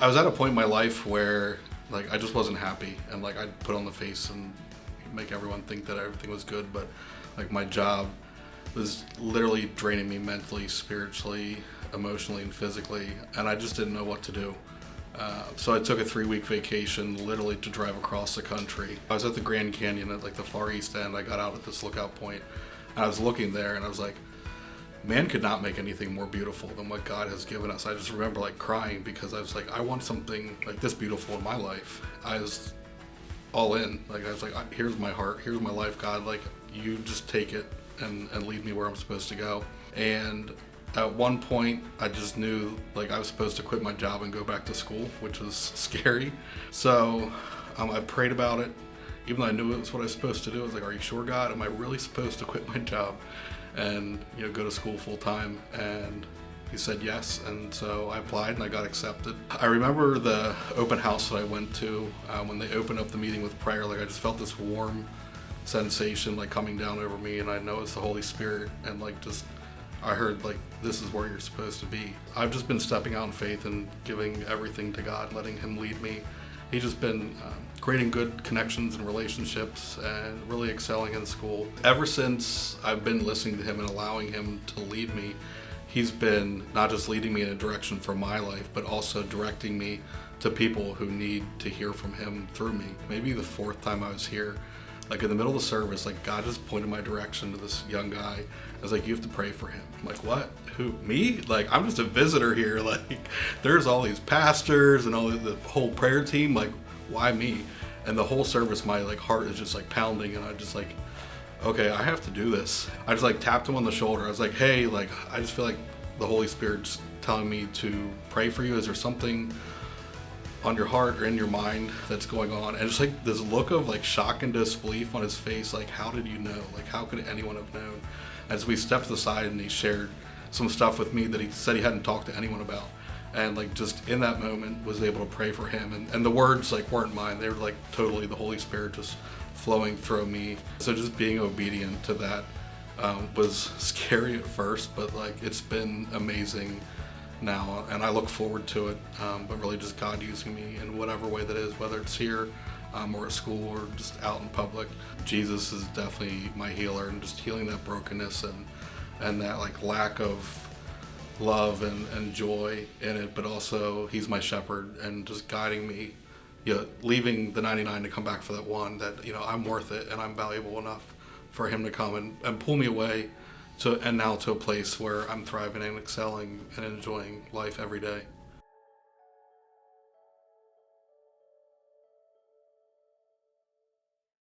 I was at a point in my life where like I just wasn't happy, and like I'd put on the face and make everyone think that everything was good, but like my job was literally draining me mentally, spiritually, emotionally, and physically, and I just didn't know what to do. So I took a 3-week vacation literally to drive across the country. I was at the Grand Canyon at like the far east end. I got out at this lookout point and I was looking there and I was like, man could not make anything more beautiful than what God has given us. I just remember like crying because I was like, I want something like this beautiful in my life. I was all in. Like I was like, here's my heart, here's my life, God. Like you just take it and lead me where I'm supposed to go. And at one point, I just knew like I was supposed to quit my job and go back to school, which was scary. So I prayed about it. Even though I knew it was what I was supposed to do, I was like, are you sure, God? Am I really supposed to quit my job and go to school full time? And he said yes, and so I applied and I got accepted. I remember the open house that I went to when they opened up the meeting with prayer. Like I just felt this warm sensation like coming down over me, and I know it's the Holy Spirit, and like just I heard like this is where you're supposed to be. I've just been stepping out in faith and giving everything to God, letting him lead me. He's just been creating good connections and relationships and really excelling in school. Ever since I've been listening to him and allowing him to lead me, he's been not just leading me in a direction for my life, but also directing me to people who need to hear from him through me. Maybe the 4th time I was here, like in the middle of the service, like God just pointed my direction to this young guy. I was like, you have to pray for him. I'm like, what? Who? Me? Like, I'm just a visitor here. Like, there's all these pastors and all the whole prayer team. Like, why me? And the whole service, my like heart is just like pounding, and I just like, okay, I have to do this. I just like tapped him on the shoulder. I was like, hey, like, I just feel like the Holy Spirit's telling me to pray for you. Is there something on your heart or in your mind that's going on? And just like this look of like shock and disbelief on his face, like, how did you know? Like, how could anyone have known? As we stepped aside and he shared some stuff with me that he said he hadn't talked to anyone about, and like just in that moment was able to pray for him, and the words like weren't mine, they were like totally the Holy Spirit just flowing through me. So just being obedient to that was scary at first, but like it's been amazing now, and I look forward to it, but really just God using me in whatever way that is, whether it's here or at school or just out in public. Jesus is definitely my healer, and just healing that brokenness and that like lack of love and joy in it, but also he's my shepherd and just guiding me, leaving the 99 to come back for that one, that I'm worth it and I'm valuable enough for him to come and pull me away and now to a place where I'm thriving and excelling and enjoying life every day.